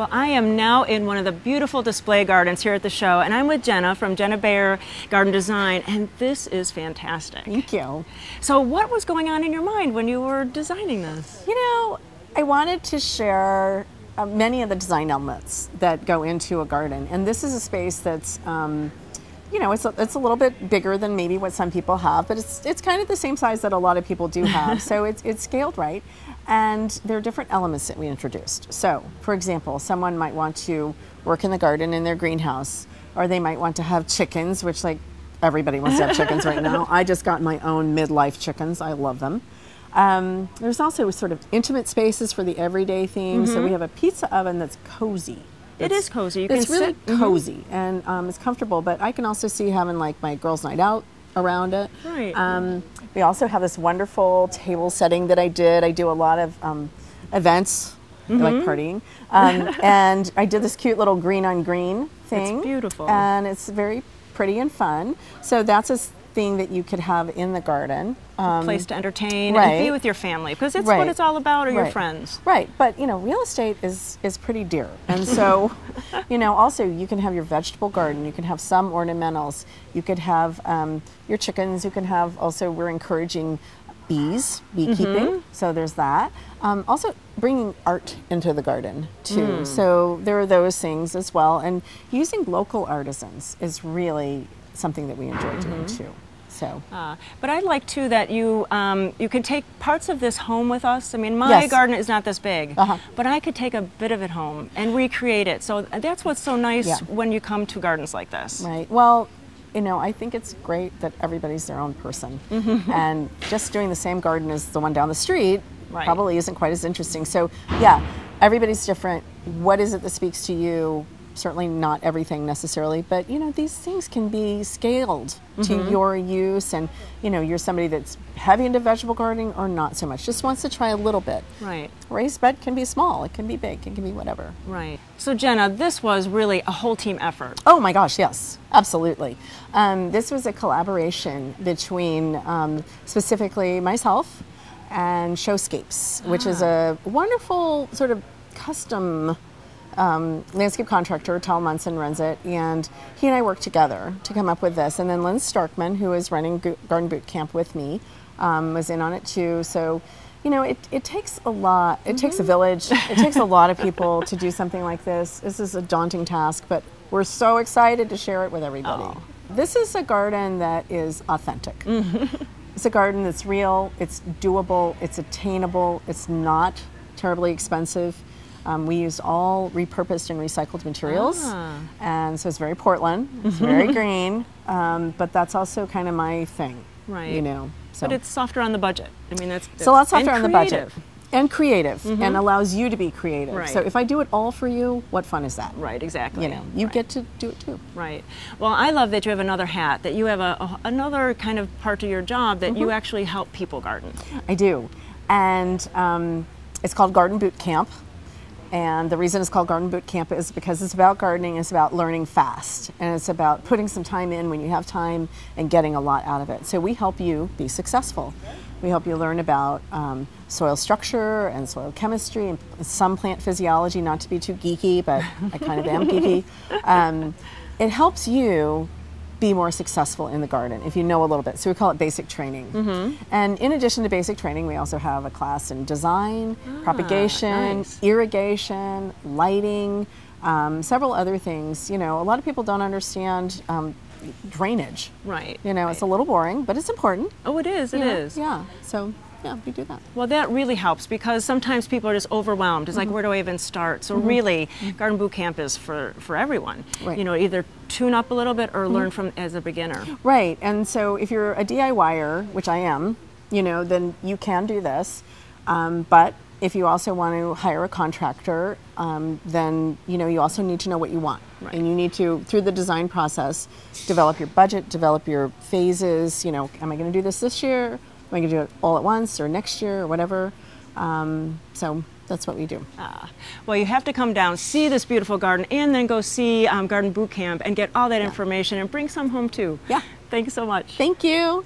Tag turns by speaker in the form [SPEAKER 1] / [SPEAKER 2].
[SPEAKER 1] Well, I am now in one of the beautiful display gardens here at the show, and I'm with Jenna from Jenna Bayer Garden Design, and this is fantastic.
[SPEAKER 2] Thank you.
[SPEAKER 1] So what was going on in your mind when you were designing this?
[SPEAKER 2] You know, I wanted to share many of the design elements that go into a garden, and this is a space that's you know, it's a little bit bigger than maybe what some people have, but it's kind of the same size that a lot of people do have. So it's scaled right, and there are different elements that we introduced. So, for example, someone might want to work in the garden in their greenhouse, or they might want to have chickens, which like everybody wants to have chickens right now. I just got my own midlife chickens. I love them. There's also sort of intimate spaces for the everyday themes. So we have a pizza oven that's cozy.
[SPEAKER 1] It is cozy.
[SPEAKER 2] It's really cozy and it's comfortable, but I can also see having like my girls' night out around it.
[SPEAKER 1] Right.
[SPEAKER 2] We also have this wonderful table setting that I did. I do a lot of events, I like partying, and I did this cute little green on green thing.
[SPEAKER 1] It's beautiful.
[SPEAKER 2] And it's very pretty and fun. So that's a thing that you could have in the garden.
[SPEAKER 1] A place to entertain and be with your family, because it's what it's all about, or your friends.
[SPEAKER 2] Right, but you know, real estate is pretty dear, and so you know, also you can have your vegetable garden, you can have some ornamentals, you could have your chickens, you can have also, we're encouraging beekeeping, so there's that. Also bringing art into the garden too, so there are those things as well, and using local artisans is really something that we enjoy doing too. So.
[SPEAKER 1] But I like too that you can take parts of this home with us. I mean, my garden is not this big, but I could take a bit of it home and recreate it. So that's what's so nice when you come to gardens like this.
[SPEAKER 2] Right. Well, you know, I think it's great that everybody's their own person, and just doing the same garden as the one down the street probably isn't quite as interesting. So yeah, everybody's different. What is it that speaks to you? Certainly not everything necessarily, but you know, these things can be scaled to your use, and you know, you're somebody that's heavy into vegetable gardening or not so much, just wants to try a little bit.
[SPEAKER 1] Right.
[SPEAKER 2] Raised bed can be small, it can be big, it can be whatever.
[SPEAKER 1] Right. So Jenna, this was really a whole team effort.
[SPEAKER 2] Oh my gosh, yes, absolutely. This was a collaboration between specifically myself and Showscapes, which is a wonderful sort of custom landscape contractor. Tal Munson runs it, and he and I worked together to come up with this. And then Lynn Starkman, who is running Garden Boot Camp with me, was in on it too. So, you know, it takes a lot. It takes a village. It takes a lot of people to do something like this. This is a daunting task, but we're so excited to share it with everybody. Oh. This is a garden that is authentic. It's a garden that's real, it's doable, it's attainable, it's not terribly expensive. We use all repurposed and recycled materials, and so it's very Portland, it's very green, but that's also kind of my thing, you know. So.
[SPEAKER 1] But it's softer on the budget. I mean, it's
[SPEAKER 2] a lot softer on the budget. And creative, and allows you to be creative.
[SPEAKER 1] Right.
[SPEAKER 2] So if I do it all for you, what fun is that?
[SPEAKER 1] Right, exactly.
[SPEAKER 2] You know, you get to do it too.
[SPEAKER 1] Right. Well, I love that you have another hat, that you have another kind of part of your job that you actually help people garden.
[SPEAKER 2] I do, and it's called Garden Boot Camp. And the reason it's called Garden Boot Camp is because it's about gardening, it's about learning fast, and it's about putting some time in when you have time and getting a lot out of it. So we help you be successful. We help you learn about soil structure and soil chemistry and some plant physiology, not to be too geeky, but I kind of am geeky. It helps you be more successful in the garden if you know a little bit. So we call it basic training. And in addition to basic training, we also have a class in design, propagation, irrigation, lighting, several other things. You know, a lot of people don't understand drainage.
[SPEAKER 1] Right.
[SPEAKER 2] You know, it's a little boring, but it's important.
[SPEAKER 1] Oh, it is, it is.
[SPEAKER 2] Yeah, so yeah, we do that.
[SPEAKER 1] Well, that really helps, because sometimes people are just overwhelmed. It's like, where do I even start? So really, Garden Boot Camp is for everyone. Right. You know, either tune up a little bit or learn from as a beginner. Right,
[SPEAKER 2] and so if you're a DIYer, which I am, you know, then you can do this. But if you also want to hire a contractor, then, you know, you also need to know what you want. Right. And you need to, through the design process, develop your budget, develop your phases. You know, am I going to do this year? Am I going to do it all at once or next year or whatever? So that's what we do.
[SPEAKER 1] Well, you have to come down, see this beautiful garden, and then go see Garden Boot Camp and get all that information and bring some home too.
[SPEAKER 2] Yeah.
[SPEAKER 1] Thanks so much.
[SPEAKER 2] Thank you.